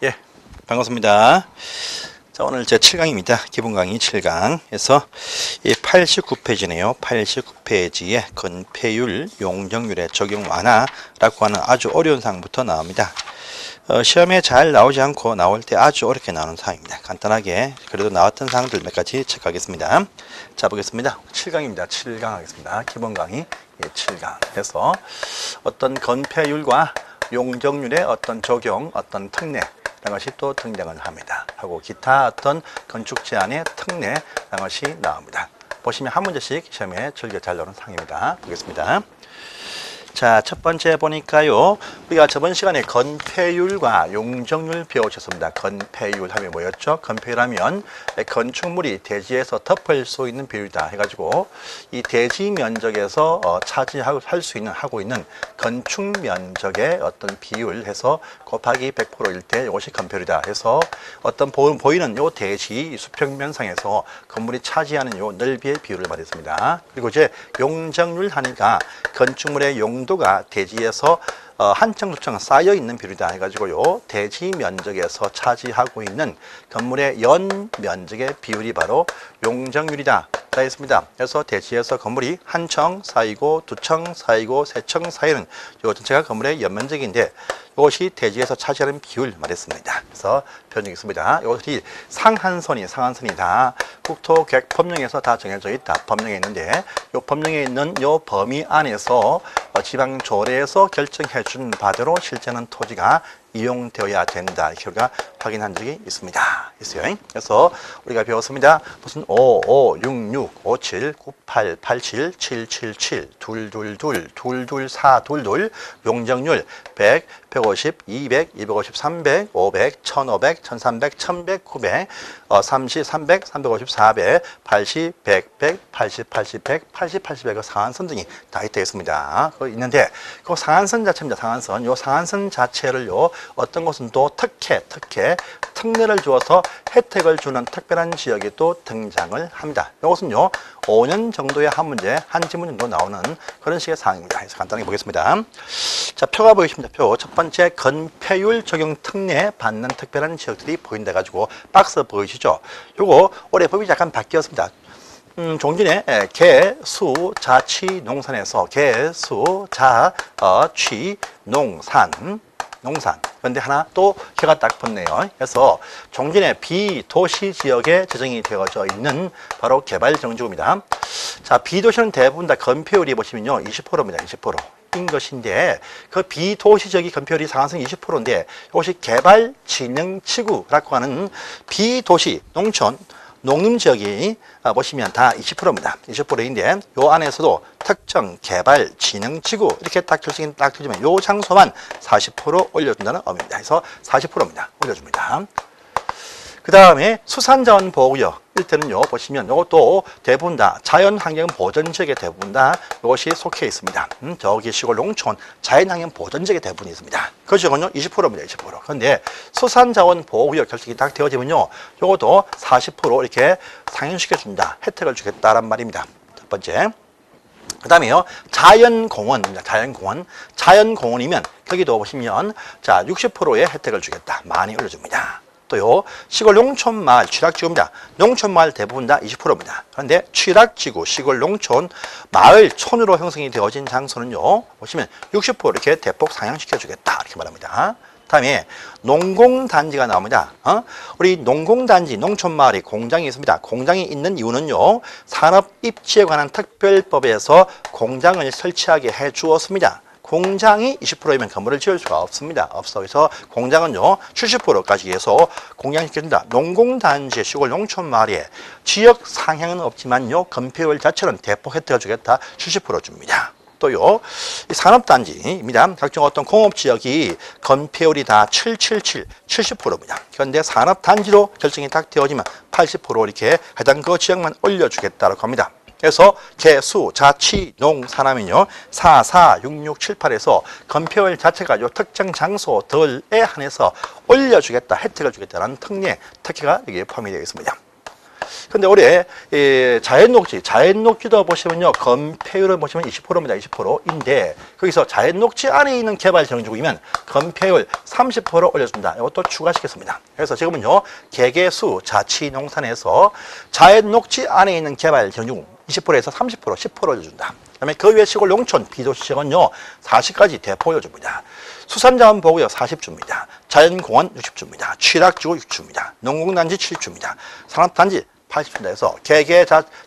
예, 반갑습니다. 자, 오늘 제 7강입니다. 기본 강의 7강에서 이 89페이지네요. 89페이지에 건폐율, 용적률의 적용 완화라고 하는 아주 어려운 사항부터 나옵니다. 시험에 잘 나오지 않고 나올 때 아주 어렵게 나오는 사항입니다. 간단하게 그래도 나왔던 사항들 몇 가지 체크하겠습니다. 자, 보겠습니다. 7강입니다. 7강 하겠습니다. 기본 강의 7강 해서 어떤 건폐율과 용적률의 어떤 적용, 어떤 특례 라는 것이 또 등장을 합니다. 하고 기타 어떤 건축 제한의 특례 라는 것이 나옵니다. 보시면 한 문제씩 시험에 즐겨 잘 나오는 상입니다. 보겠습니다. 자, 첫 번째 보니까요. 우리가 저번 시간에 건폐율과 용적률 배우셨습니다. 건폐율 하면 뭐였죠? 건폐율 하면 건축물이 대지에서 덮을 수 있는 비율이다 해가지고 이 대지 면적에서 차지할 수 있는 하고 있는 건축 면적의 어떤 비율 해서 곱하기 100%일 때 이것이 건폐율이다 해서 어떤 보이는 요 대지 수평면상에서 건물이 차지하는 요 넓이의 비율을 말했습니다. 그리고 이제 용적률 하니까 건축물의 용도가 대지에서 한층 두층 쌓여 있는 비율이다 해가지고요 대지 면적에서 차지하고 있는 건물의 연 면적의 비율이 바로 용적률이다 했습니다. 그래서 대지에서 건물이 한 층 쌓이고 두 층 쌓이고 세 층 쌓이는 요 전체가 건물의 연면적인데 이것이 대지에서 차지하는 비율 말했습니다. 그래서 표현이 있습니다. 이것이 상한선이 다 국토계획법령에서 다 정해져 있다. 법령에 있는데 이 법령에 있는 이 범위 안에서 지방조례에서 결정해 준 바대로 실제는 토지가 이용되어야 된다. 이렇게 우리가 확인한 적이 있습니다. 있어요. 그래서 우리가 배웠습니다. 무슨 5, 5, 6, 6, 5, 7, 9, 8, 8, 7, 7, 7, 7, 2, 2, 2, 2, 2, 4, 2, 2, 용적률 100, 150, 200, 250, 300, 500, 1500, 1300, 1100, 900, 30, 300, 350, 400, 80, 100, 100, 80, 80, 100, 80, 80, 100의 상한선 등이 다 있습니다. 그거 있는데 그 상한선 자체입니다. 상한선. 요 상한선 자체를요 어떤 곳은 또 특례를 주어서 혜택을 주는 특별한 지역이 또 등장을 합니다. 이것은요 5년 정도의 한 문제, 한 지문 정도 나오는 그런 식의 사항입니다. 그래서 간단하게 보겠습니다. 자, 표가 보이십니다. 표. 첫 번째 건폐율 적용 특례 받는 특별한 지역들이 보인다 가지고 박스 보이시죠? 요거 올해 법이 약간 바뀌었습니다. 종전에 개, 수, 자, 취, 농산에서 개, 수, 자, 취, 농산. 그런데 하나 또 해가 딱 붙네요. 그래서 종전에 비도시 지역에 지정이 되어져 있는 바로 개발정지구입니다. 자, 비도시는 대부분 다 건폐율이 보시면요 20%입니다. 20%인 것인데 그 비도시 지역이 건폐율이 상한선 20%인데 이것이 개발진흥지구라고 하는 비도시 농촌 농림지역이 보시면 다 20%입니다. 20%인데 요 안에서도 특정 개발 진흥지구 이렇게 딱 결정이 딱 되지만 요 장소만 40% 올려준다는 의미입니다. 그래서 40%입니다. 올려줍니다. 그 다음에 수산자원보호구역 일때는요 보시면 이것도 대부분 다 자연환경보전지역에 대부분 다 이것이 속해 있습니다. 저기 시골 농촌 자연환경보전지역에 대부분 있습니다. 그 지역은요 20%입니다. 20%. 그런데 수산자원보호구역 결정이 딱 되어지면요 이것도 40% 이렇게 상향시켜준다. 혜택을 주겠다란 말입니다. 첫 번째. 그 다음에요 자연공원입니다. 자연공원이면 거기도 보시면 자 60%의 혜택을 주겠다. 많이 올려줍니다. 또요 시골 농촌마을 취락지구입니다. 농촌마을 대부분 다 20%입니다. 그런데 취락지구 시골 농촌 마을 촌으로 형성이 되어진 장소는요 보시면 60% 이렇게 대폭 상향시켜 주겠다 이렇게 말합니다. 다음에 농공단지가 나옵니다. 우리 농공단지 농촌마을에 공장이 있습니다. 공장이 있는 이유는요 산업입지에 관한 특별법에서 공장을 설치하게 해 주었습니다. 공장이 20%이면 건물을 지을 수가 없습니다. 그래서 공장은요 70%까지 해서 공장시켜준다. 농공단지 시골 농촌마을에 지역 상향은 없지만요 건폐율 자체는 대폭 혜택을 주겠다. 70% 줍니다. 또요 이 산업단지입니다. 각종 어떤 공업지역이 건폐율이 다 70%입니다. 그런데 산업단지로 결정이 딱 되어지면 80% 이렇게 해당 그 지역만 올려주겠다고 합니다. 그래서 개, 수, 자, 취, 농, 산하면요 4, 4, 6, 6, 7, 8에서 건폐율 자체가 요 특정 장소들에 한해서 올려주겠다, 혜택을 주겠다는 특례가 여기에 포함이 되어 있습니다. 근데 올해 자연녹지도 보시면요, 건폐율을 보시면 20%입니다. 20%인데 거기서 자연녹지 안에 있는 개발 정지구이면 건폐율 30% 올려준다. 이것도 추가시켰습니다. 그래서 지금은요, 개개수 자치농산에서 자연녹지 안에 있는 개발 정지구 20%에서 30%, 10% 올려준다. 그다음에 그 외 시골 농촌 비도시 지역은요 40까지 대폭 올려줍니다. 수산자원 보고요 40주입니다. 자연공원 60주입니다. 취락지구 6주입니다. 농공단지 7주입니다. 산업단지 80주입니다. 해서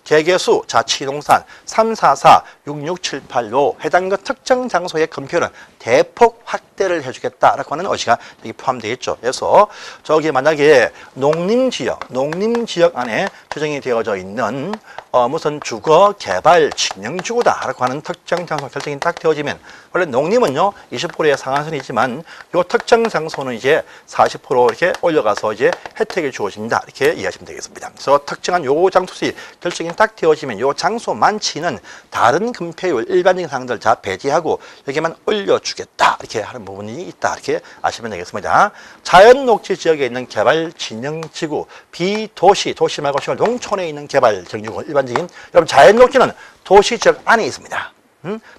개개수 자치농산 344, 6678로 해당 그 특정 장소의 건폐율은 대폭 확대를 해주겠다라고 하는 의지가 여기 포함되어 있죠. 그래서 저기 만약에 농림지역 안에 규정이 되어져 있는 무슨 주거 개발 진영지구다라고 하는 특정 장소 결정이 딱 되어지면 원래 농림은요 20%의 상한선이지만 요 특정 장소는 이제 40% 이렇게 올려가서 이제 혜택이 주어집니다. 이렇게 이해하시면 되겠습니다. 그래서 특정한 요 장소시 결정이 딱 되어지면 요 장소만치는 다른 건폐율 일반적인 사항들 다 배제하고 여기만 올려주겠다 이렇게 하는 부분이 있다 이렇게 아시면 되겠습니다. 자연녹지 지역에 있는 개발 진영지구 비도시 도시 말고 시골 농촌에 있는 개발 정지구 일반적인 여러분 자연녹지는 도시 지역 안에 있습니다.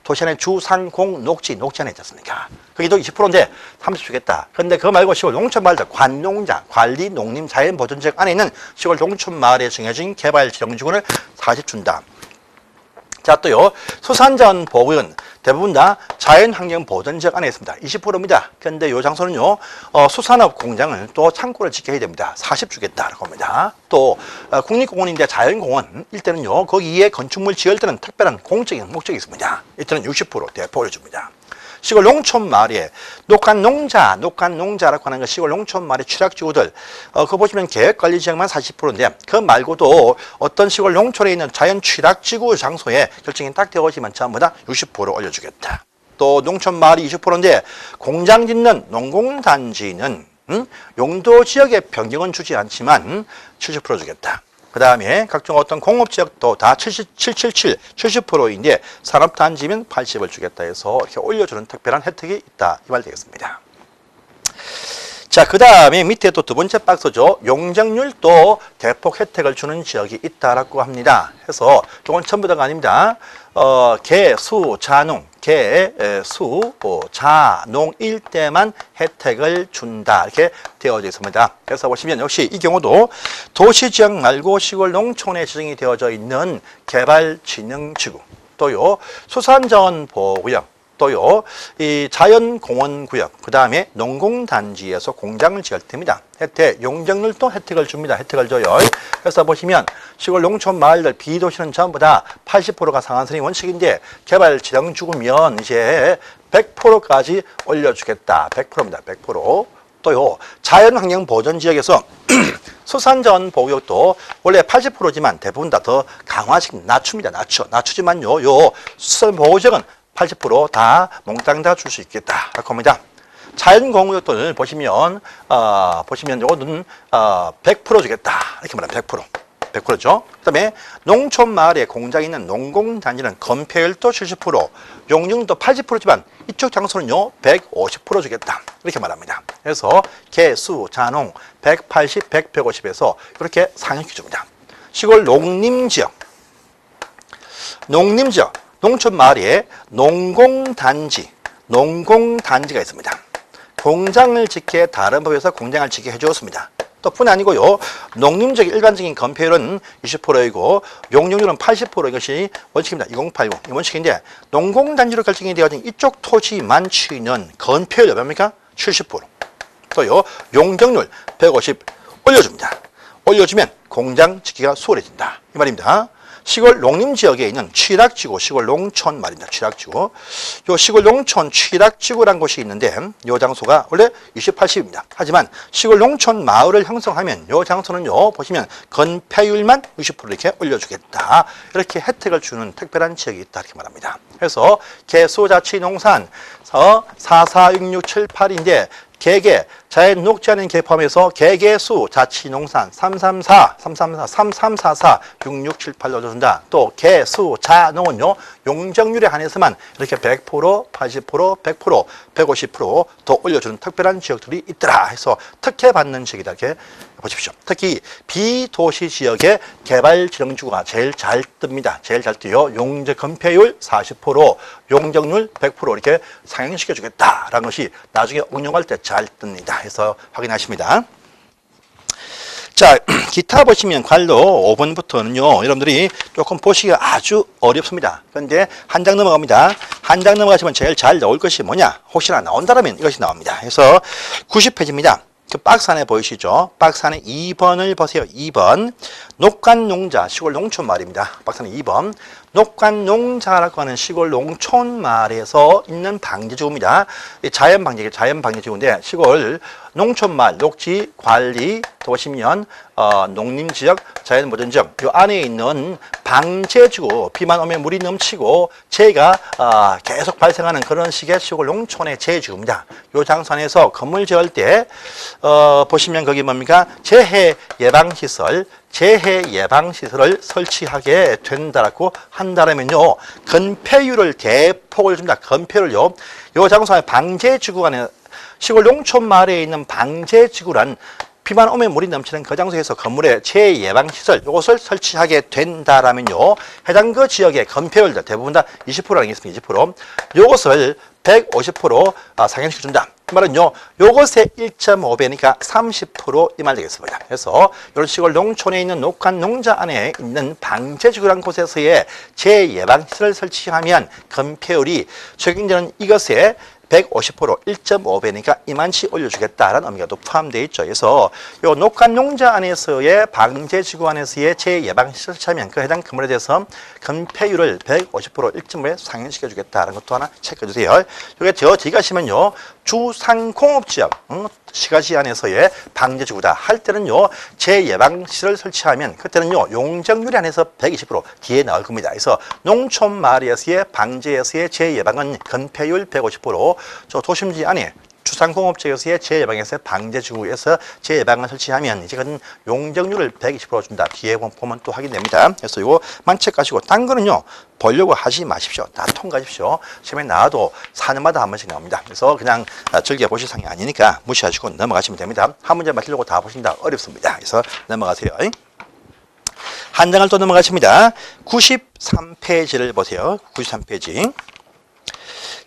도시 안에 주상공 녹지 안에 있지 않습니까? 거기도 20%인데 30 주겠다. 근데 그거 말고 시골 농촌 마을들 관농자, 관리 농림 자연 보존 지역 안에 있는 시골 농촌 마을에 정해진 개발 정지구를 40 준다. 자, 또요, 수산자원 보호구역은 대부분 다 자연환경 보전지역 안에 있습니다. 20%입니다. 그런데 이 장소는요, 수산업 공장을 또 창고를 지켜야 됩니다. 40 주겠다라고 합니다. 또, 국립공원인데 자연공원 일때는요, 거기에 건축물 지을 때는 특별한 공적인 목적이 있습니다. 이때는 60% 대폭을 줍니다. 시골 농촌 마을에 녹간농자라고 하는 그 시골 농촌 마을의 취락지구들, 그거 보시면 계획관리지역만 40%인데, 그 말고도 어떤 시골 농촌에 있는 자연 취락지구 장소에 결정이 딱 되어지면 전부 다 60% 올려주겠다. 또 농촌 마을이 20%인데, 공장 짓는 농공단지는 용도 지역의 변경은 주지 않지만 70% 주겠다. 그 다음에 각종 어떤 공업지역도 다 70%인데 산업단지면 80을 주겠다 해서 이렇게 올려주는 특별한 혜택이 있다. 이 말 되겠습니다. 자, 그 다음에 밑에 또 두 번째 박스죠. 용적률도 대폭 혜택을 주는 지역이 있다라고 합니다. 해서 이건 전부 다가 아닙니다. 자농일 때만 혜택을 준다 이렇게 되어져 있습니다. 그래서 보시면 역시 이 경우도 도시지역 말고 시골 농촌에 지정이 되어져 있는 개발진흥지구 또요 수산자원보호구역 또요 이 자연공원구역 그 다음에 농공단지에서 공장을 지을 때입니다. 혜택 용적률도 혜택을 줍니다. 혜택을 줘요. 그래서 보시면 시골 농촌 마을들 비도시는 전부 다 80%가 상한선이 원칙인데 개발 지정주구면 이제 100%까지 올려주겠다. 100%입니다. 100%. 또요 자연환경 보전지역에서 수산자원 보호구역도 원래 80%지만 대부분 다 더 강화식 낮춥니다. 낮추지만요 요 수산 보호지역은 80% 몽땅 다 줄 수 있겠다. 라고 합니다. 자연공유역도 보시면 요거는 100% 주겠다. 이렇게 말하면 100%죠. 그 다음에 농촌 마을에 공장이 있는 농공단지는 건폐율도 70%, 용적률도 80%지만 이쪽 장소는요 150% 주겠다. 이렇게 말합니다. 그래서 개수, 자농 180, 100, 150에서 이렇게 상향해 줍니다. 시골 농림지역 농촌 마을에 농공단지가 있습니다. 공장을 짓게 다른 법에서 공장을 짓게 해주었습니다. 또 뿐 아니고요. 농림지역 일반적인 건폐율은 20%이고 용적률은 80% 이것이 원칙입니다. 2080 이 원칙인데 농공단지로 결정이 되어진 이쪽 토지만 치는 건폐율 몇 명입니까? 70%. 또요. 용적률 150 올려줍니다. 올려주면 공장 짓기가 수월해진다. 이 말입니다. 시골 농림지역에 있는 취락지구, 시골 농촌 말입니다. 취락지구. 요 시골 농촌 취락지구란 곳이 있는데 요 장소가 원래 20, 80입니다. 하지만 시골 농촌 마을을 형성하면 요 장소는요 보시면 건폐율만 60% 이렇게 올려주겠다. 이렇게 혜택을 주는 특별한 지역이 있다 이렇게 말합니다. 그래서 개수자치농산 446678인데 개개 자연 녹지않은 개 포함해서 개개수, 자치농산 334, 334, 3344, 6678로 준다. 또 개수, 자농은요 용적률에 한해서만 이렇게 100%, 80%, 100%, 150% 더 올려주는 특별한 지역들이 있더라 해서 특혜받는 지역이다. 이렇게 보십시오. 특히 비도시 지역의 개발지정주가 제일 잘 뜹니다. 제일 잘 뛰어. 용적 건폐율 40%, 용적률 100% 이렇게 상향시켜 주겠다라는 것이 나중에 응용할 때 잘 뜹니다. 해서 확인하십니다. 자, 기타 보시면 관로 5번부터는요, 여러분들이 조금 보시기가 아주 어렵습니다. 그런데 한 장 넘어갑니다. 한 장 넘어가시면 제일 잘 나올 것이 뭐냐? 혹시나 나온다면 이것이 나옵니다. 그래서 90페이지입니다. 그 박스 안에 보이시죠? 박스 안에 2번을 보세요. 2번. 녹간농자, 시골 농촌 말입니다. 박스 안에 2번. 녹간농자라고 하는 시골 농촌 말에서 있는 방제지구입니다. 자연방제지구인데 시골 농촌말, 녹지, 관리, 또 보시면 농림지역, 자연보전지역 이 안에 있는 방제지구, 비만 오면 물이 넘치고 재해가 계속 발생하는 그런 식의 시골 농촌의 재해지구입니다. 이 장소에서 건물 지을 때 보시면 거기 뭡니까? 재해 예방시설을 설치하게 된다라고 한다면요, 건폐율을 대폭을 줍니다. 건폐율을요. 이 장소에 방제지구 안에 시골 농촌 마을에 있는 방제지구란 비만 오면 물이 넘치는 그 장소에서 건물의 재해 예방시설 이것을 설치하게 된다라면요, 해당 그 지역의 건폐율들 대부분 다 20%라는 게 있습니다. 20%. 이것을 150% 상향시켜준다. 그 말은요, 요것의 1.5배니까 30% 이 말 되겠습니다. 그래서 이런 시골 농촌에 있는 녹간 농자 안에 있는 방제지구라는 곳에서의 재해 예방시설을 설치하면 건폐율이 적용되는 이것에 150%, 1.5배니까 이만치 올려주겠다라는 의미가 또 포함되어 있죠. 그래서 요 녹간 농자 안에서의 방제지구 안에서의 재해 예방시설 설치하면 그 해당 건물에 대해서 건폐율을 150%, 1.5배 상향시켜 주겠다라는 것도 하나 체크해 주세요. 여기 저기 가시면요, 주상공업지역, 시가지 안에서의 방제지구다 할 때는요, 재해 예방시설 설치하면 그때는요, 용적률에 한해서 120% 뒤에 나올 겁니다. 그래서 농촌 마을에서의 방제에서의 재해 예방은 건폐율 150%, 저 도심지 안에 주상공업지역에서의 재해 예방에서 방제지구에서 재해 예방을 설치하면 이제 그건 용적률을 120% 준다. 뒤에 보면 또 확인됩니다. 그래서 이거만 체크하시고 딴 거는요, 보려고 하지 마십시오. 다 통과하십시오. 시험에 나와도 4년마다 한 번씩 나옵니다. 그래서 그냥 즐겨보실 상이 아니니까 무시하시고 넘어가시면 됩니다. 한 문제 맞추려고 다 보신다 어렵습니다. 그래서 넘어가세요. 한 장을 또 넘어가십니다. 93페이지를 보세요. 93페이지.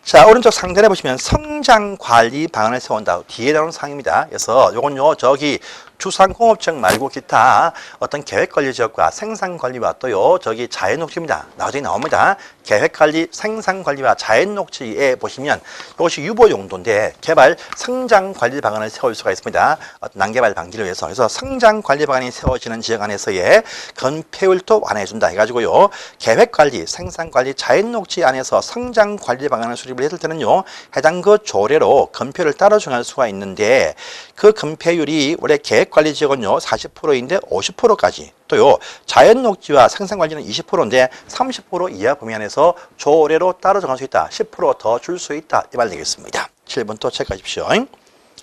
자, 오른쪽 상단에 보시면 성장 관리 방안을 세운다. 뒤에 나오는 상입니다. 그래서 요건요, 저기 주상공업지역 말고 기타 어떤 계획관리지역과 생산관리와 또요, 저기 자연녹지입니다. 나중에 나옵니다. 계획관리, 생산관리와 자연녹지에 보시면 이것이 유보용도인데 개발, 성장관리 방안을 세울 수가 있습니다. 난개발 방지를 위해서. 그래서 성장관리 방안이 세워지는 지역 안에서의 건폐율도 완화해준다 해가지고요, 계획관리, 생산관리, 자연녹지 안에서 성장관리 방안을 수립을 했을 때는요, 해당 그 조례로 건폐율을 따라 정할 수가 있는데 그 건폐율이 원래 계획관리 지역은요 40%인데 50%까지, 또요 자연녹지와 생산관리는 20%인데 30% 이하 범위 안에서 조례로 따라 정할 수 있다. 10% 더 줄 수 있다. 이 말 되겠습니다. 7번 또 체크하십시오.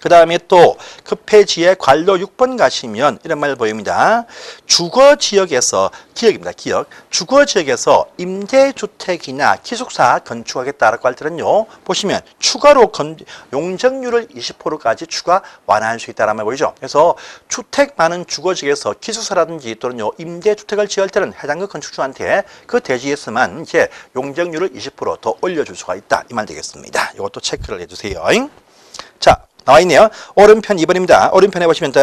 그 다음에 또 그 페이지에 관로 6번 가시면 이런 말 보입니다. 주거지역에서, 기역입니다. 기역. 주거지역에서 임대주택이나 기숙사 건축하겠다라고 할 때는요, 보시면 추가로 용적률을 20%까지 추가 완화할 수 있다는 말 보이죠. 그래서 주택 많은 주거지역에서 기숙사라든지 또는요 임대주택을 지을 때는 해당 그 건축주한테 그 대지에서만 이제 용적률을 20% 더 올려줄 수가 있다. 이 말 되겠습니다. 이것도 체크를 해주세요. 자, 나와 있네요. 오른편 2번입니다. 오른편에 보시면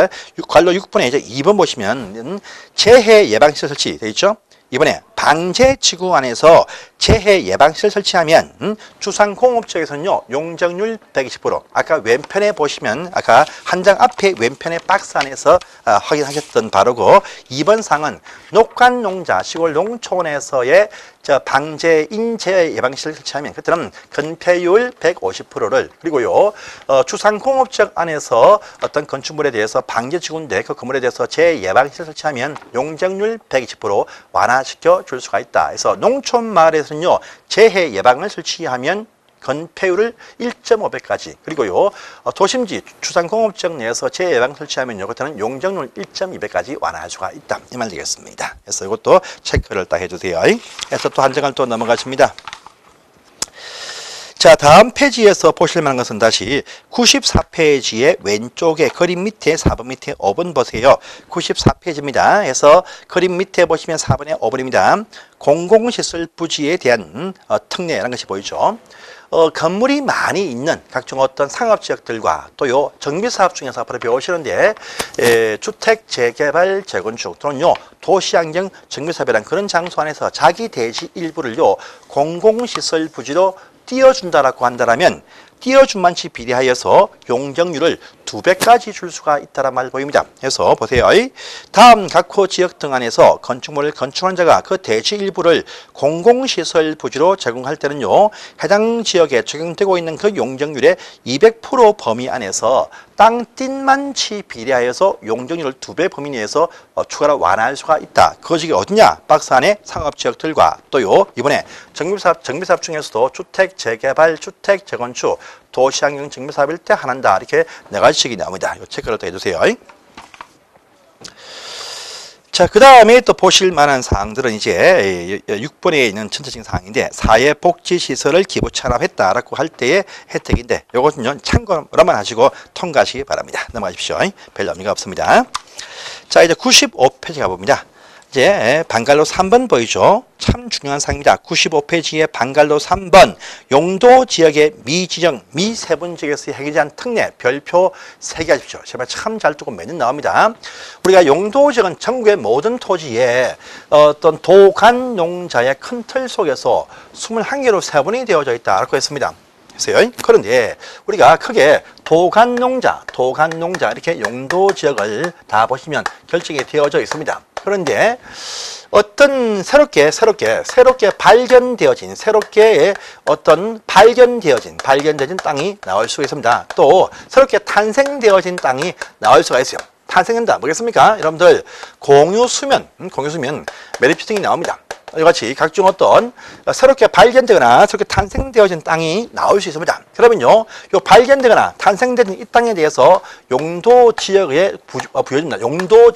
관로 6번에 이제 2번 보시면 재해 예방시설 설치 되어 있죠. 이번에 방제지구 안에서 재해 예방시설 설치하면 주상공업지역에서는요 용적률 120%. 아까 왼편에 보시면 아까 한 장 앞에 왼편의 박스 안에서 확인하셨던 바로고 2번 상은 녹간농자 시골 농촌에서의 방제 인재 예방시설 설치하면 그때는 건폐율 150%를, 그리고요 주상공업지역 안에서 어떤 건축물에 대해서 방제지구인데 그 건물에 대해서 재해 예방시설 설치하면 용적률 120% 완화시켜 줄 수가 있다. 그래서 농촌 마을에서는요 재해 예방을 설치하면 건폐율을 1.5배까지 그리고요 도심지 주상공업지역 내에서 재예방 설치하면 이것들은 용적률 1.2배까지 완화할 수가 있다 이 말 되겠습니다. 그래서 이것도 체크를 딱 해주세요. 그래서 또 한 장을 또 넘어가십니다. 자, 다음 페이지에서 보실 만한 것은 다시 94페이지의 왼쪽에 그림 밑에 4번 밑에 5번 보세요. 94페이지입니다. 그래서 그림 밑에 보시면 4번에 5번입니다. 공공시설 부지에 대한 특례라는 것이 보이죠. 건물이 많이 있는 각종 어떤 상업지역들과 또 요 정비사업 중에서 앞으로 배우시는데 주택 재개발 재건축 또는 요 도시환경 정비사업이라는 그런 장소 안에서 자기 대지 일부를 요 공공시설 부지로 띄워준다라고 한다면 띄워준만치 비례하여서 용적률을 2배까지 줄 수가 있다는 말 보입니다. 그래서 보세요. 다음 각호 지역 등 안에서 건축물을 건축한 자가 그 대지 일부를 공공시설 부지로 제공할 때는요. 해당 지역에 적용되고 있는 그 용적률의 200% 범위 안에서 땅띵만치 비례하여서 용적률을 2배 범위 내에서 추가로 완화할 수가 있다. 그 지역이 어디냐? 박스 안에 상업지역들과 또요. 이번에 정비사업 중에서도 주택 재개발, 주택 재건축, 도시환경 정비사업일 때 하나다. 이렇게 네 가지씩이 나옵니다. 이거 체크를 또 해주세요. 자, 그 다음에 또 보실 만한 사항들은 이제 6번에 있는 전체적인 사항인데 사회복지시설을 기부 찬합했다라고 할 때의 혜택인데 이것은 참고로만 하시고 통과하시기 바랍니다. 넘어가십시오. 별 의미가 없습니다. 자, 이제 95페이지 가봅니다. 이제 방갈로 3번 보이죠? 참 중요한 사항입니다. 95페이지의 방갈로 3번 용도 지역의 미지정, 미세분 지역에서 해결한 특례 별표 3개 하십시오. 제발 참 잘 두고 매년 나옵니다. 우리가 용도 지역은 전국의 모든 토지에 어떤 도간농자의 큰 틀 속에서 21개로 세분이 되어져 있다라고 했습니다. 그런데 우리가 크게 도간농자 이렇게 용도 지역을 다 보시면 결정이 되어져 있습니다. 그런데 어떤 새롭게 발견되어진 땅이 나올 수가 있습니다. 또 새롭게 탄생되어진 땅이 나올 수가 있어요. 탄생한다 뭐겠습니까? 여러분들 공유수면 메리피팅이 나옵니다. 이같이 각종 어떤 새롭게 발견되거나 새롭게 탄생되어진 땅이 나올 수 있습니다. 그러면요, 요 발견되거나 탄생된 이 땅에 대해서 용도 지역에 부여줍니다. 용도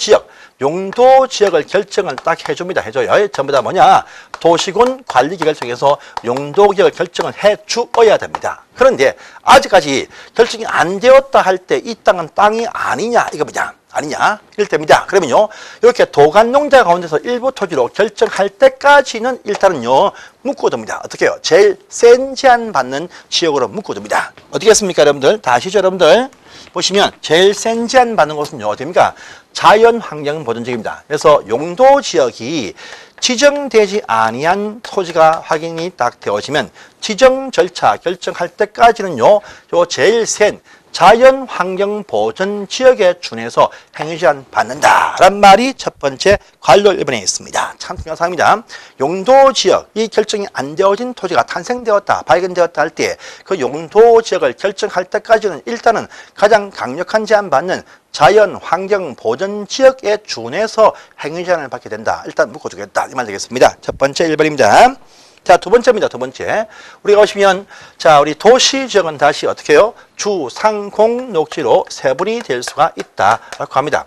지역을 결정을 딱 해줍니다. 해줘요. 전부 다 뭐냐? 도시군 관리기관을 통해서 용도 지역을 결정을 해주어야 됩니다. 그런데 아직까지 결정이 안 되었다 할 때 이 땅은 땅이 아니냐 이겁니다. 아니냐 이럴 때입니다. 그러면요 이렇게 도간농자 가운데서 일부 토지로 결정할 때까지는 일단은요 묶어둡니다. 어떻게 해요? 제일 센 제한 받는 지역으로 묶어둡니다. 어떻게 했습니까 여러분들? 다 아시죠 여러분들? 보시면 제일 센 제한 받는 곳은요 어디입니까? 자연환경보전지역입니다. 그래서 용도 지역이 지정되지 아니한 토지가 확인이 딱 되어지면 지정 절차 결정할 때까지는요 요 제일 센 자연환경보전 지역에 준해서 행위제한 받는다란 말이 첫 번째 관료 1번에 있습니다. 참 중요한 사항입니다. 용도 지역, 이 결정이 안 되어진 토지가 탄생되었다, 발견되었다 할 때 그 용도 지역을 결정할 때까지는 일단은 가장 강력한 제한 받는 자연환경보전 지역에 준해서 행위제한을 받게 된다. 일단 묶어주겠다. 이 말 되겠습니다. 첫 번째 1번입니다. 자, 두 번째입니다. 두 번째. 우리가 보시면, 자, 우리 도시 지역은 다시 어떻게 해요? 주상공 녹지로 세분이 될 수가 있다라고 합니다.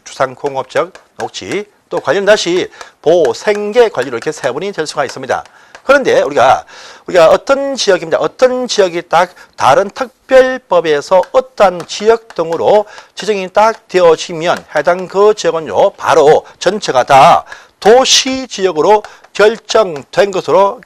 주상공업적 녹지. 또 관련 다시 보생계 관리로 이렇게 세분이 될 수가 있습니다. 그런데 우리가 어떤 지역입니다. 어떤 지역이 딱 다른 특별법에서 어떤 지역 등으로 지정이 딱 되어지면 해당 그 지역은요, 바로 전체가 다 도시 지역으로 결정된 것으로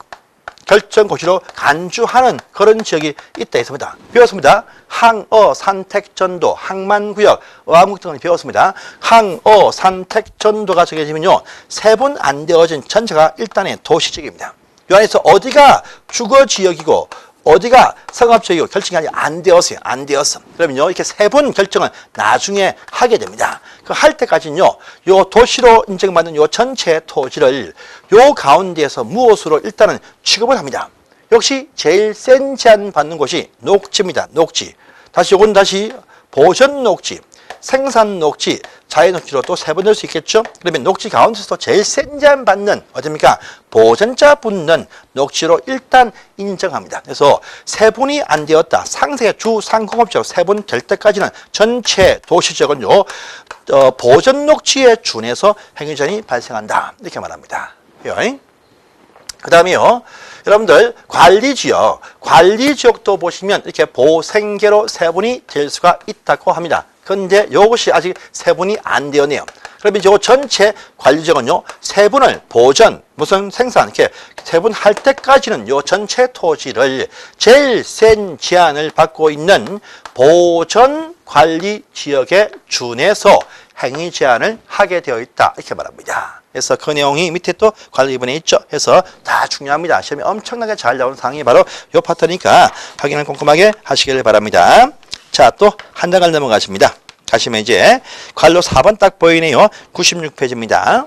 결정고시로 간주하는 그런 지역이 있다 했습니다. 배웠습니다. 항어, 산택, 전도, 항만구역, 어항국 등을 배웠습니다. 항어, 산택, 전도가 정해지면요 세분 안 되어진 전체가 일단의 도시지역입니다. 이 안에서 어디가 주거지역이고 어디가 상업지역이고 결정이 아직 안 되었어요. 안 되었어. 그러면요 이렇게 세분 결정을 나중에 하게 됩니다. 그 할 때까지는요 요 도시로 인정받는 요 전체 토지를 요 가운데에서 무엇으로 일단은 취급을 합니다. 역시 제일 센 제한 받는 곳이 녹지입니다. 녹지. 다시 요건 다시 보전 녹지, 생산 녹지, 자의 녹지로 또 세 번 될 수 있겠죠? 그러면 녹지 가운데서도 제일 센 제한 받는 어딥니까? 보전자 붙는 녹지로 일단 인정합니다. 그래서 세분이 안 되었다. 상세의 주상공업지역 세분 될 때까지는 전체 도시지역은요, 보전 녹지에 준해서 행위전이 발생한다. 이렇게 말합니다. 그 다음에요, 여러분들 관리지역도 보시면 이렇게 보생계로 세분이 될 수가 있다고 합니다. 그런데 이것이 아직 세분이 안 되었네요. 그러면 이 전체 관리지역은요, 세분을 보전, 무슨 생산, 이렇게 세분할 때까지는 이 전체 토지를 제일 센 제한을 받고 있는 보전 관리 지역에 준해서 행위 제한을 하게 되어 있다. 이렇게 말합니다. 그래서 그 내용이 밑에 또 관리본에 있죠. 해서 다 중요합니다. 시험에 엄청나게 잘 나오는 사항이 바로 이 파트니까 확인을 꼼꼼하게 하시길 바랍니다. 자, 또 한 장을 넘어가십니다. 가시면 이제 관로 4번 딱 보이네요. 96페이지입니다.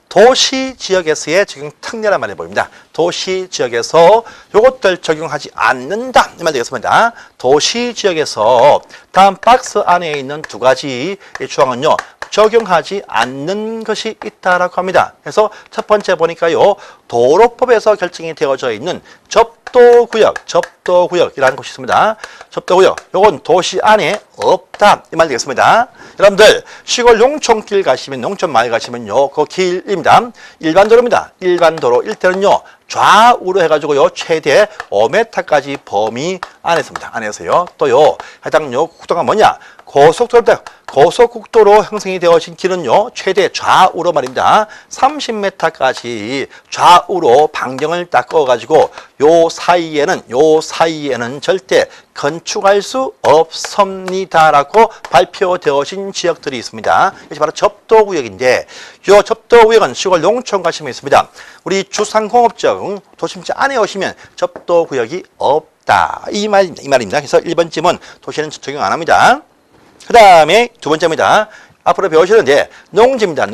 도시 지역에서의 적용 특례란 말이 보입니다. 도시 지역에서 요것들 적용하지 않는다. 이 말 되겠습니다. 도시 지역에서 다음 박스 안에 있는 두 가지 조항은요, 적용하지 않는 것이 있다라고 합니다. 그래서 첫 번째 보니까요, 도로법에서 결정이 되어져 있는 접도구역이라는 곳이 있습니다. 접도구역, 요건 도시 안에 없다. 이 말 되겠습니다. 여러분들, 시골 농촌길 가시면, 농촌 마을 가시면요, 그 길입니다. 일반 도로입니다. 일반 도로 일대는요, 좌우로 해가지고요, 최대 5m까지 범위 안에 있습니다. 안에서요. 또요, 해당요, 국도가 뭐냐? 고속도로입니다. 고속국도로 형성이 되어진 길은요, 최대 좌우로 말입니다. 30m까지 좌우로 반경을 딱 그어가지고 요 사이에는 절대 건축할 수 없습니다라고 발표되어진 지역들이 있습니다. 이것이 바로 접도구역인데, 요 접도구역은 시골 농촌 가시면 있습니다. 우리 주상공업지역 도심지 안에 오시면 접도구역이 없다. 이 말입니다. 그래서 1번 질문 도시는 적용 안 합니다. 그 다음에 두 번째입니다. 앞으로 배우시는데, 농지입니다.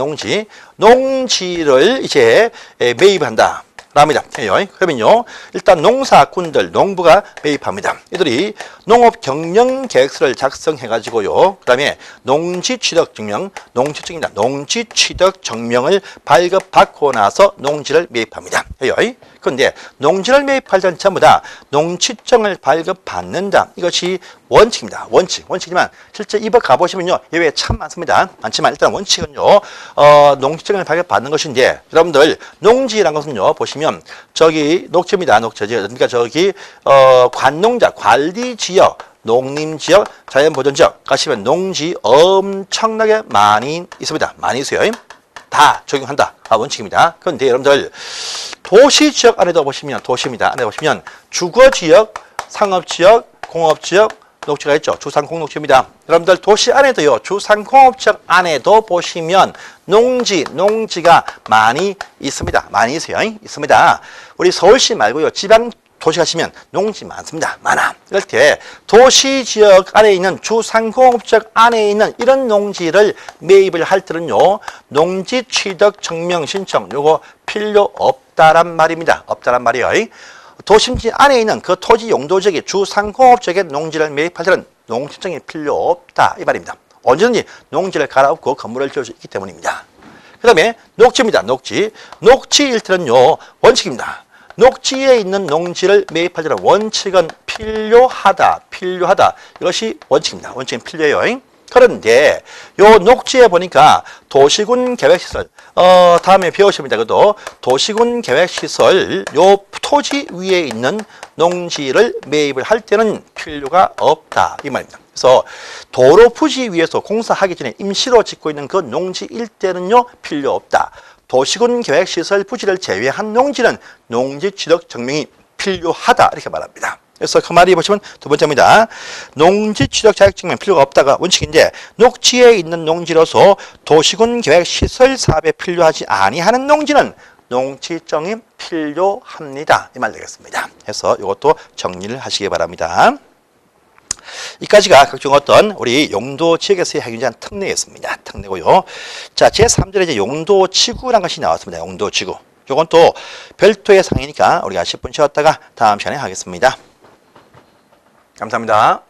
농지를 이제 매입한다. 랍니다. 그러면요, 일단 농사꾼들, 농부가 매입합니다. 이들이 농업 경영 계획서를 작성해가지고요, 그 다음에 농지 취득 증명을 발급받고 나서 농지를 매입합니다. 그런데 농지를 매입할 때는 전부 다 농지증을 발급받는다. 이것이 원칙입니다. 원칙이지만 실제 이법 가보시면요, 예외 참 많지만 일단 원칙은요, 농지증을 발급받는 것인데, 여러분들 농지라는 것은요, 보시면 저기 녹지입니다. 그러니까 저기 관농자, 관리지역, 농림지역, 자연보전지역 가시면 농지 엄청나게 많이 있습니다. 많이 있어요. 다 적용한다. 원칙입니다. 그런데 여러분들 도시지역 안에도 보시면, 도시입니다. 안에 보시면 주거지역, 상업지역, 공업지역, 녹지가 있죠. 주상공녹지입니다. 여러분들 도시 안에도요, 주상공업지역 안에도 보시면 농지가 많이 있습니다. 많이 있어요. 있습니다. 우리 서울시 말고요, 지방 도시 가시면 농지 많습니다. 많아. 이럴 때 도시지역 안에 있는 주상공업지역 안에 있는 이런 농지를 매입을 할 때는요, 농지 취득 증명 신청 요거 필요 없다란 말입니다. 없다란 말이에요. 도심지 안에 있는 그 토지 용도지역의 주상공업지역의 농지를 매입할 때는 농지증이 필요 없다. 이 말입니다. 언제든지 농지를 갈아엎고 건물을 지을 수 있기 때문입니다. 그 다음에 녹지입니다. 녹지일 때는요, 원칙입니다. 녹지에 있는 농지를 매입할 때는 원칙은 필요하다. 이것이 원칙입니다. 원칙은 필요해요. 그런데 요 녹지에 보니까 도시군 계획시설, 다음에 배우십니다. 그도 도시군 계획시설 요 토지 위에 있는 농지를 매입을 할 때는 필요가 없다. 이 말입니다. 그래서 도로 부지 위에서 공사하기 전에 임시로 짓고 있는 그 농지 일대는요, 필요 없다. 도시군 계획시설 부지를 제외한 농지는 농지 취득 증명이 필요하다. 이렇게 말합니다. 그래서 그 말이 보시면 두 번째입니다. 농지 취득 자격증명 필요가 없다가 원칙인데, 녹지에 있는 농지로서 도시군 계획시설 사업에 필요하지 아니하는 농지는 농지증이 필요합니다. 이 말 되겠습니다. 그래서 이것도 정리를 하시기 바랍니다. 이까지가 각종 어떤 우리 용도 지역에서의 행위한 특례였습니다. 특례고요. 자, 제3절에 이제 용도 지구라는 것이 나왔습니다. 용도 지구. 요건 또 별도의 상이니까 우리가 10분 쉬었다가 다음 시간에 하겠습니다. 감사합니다.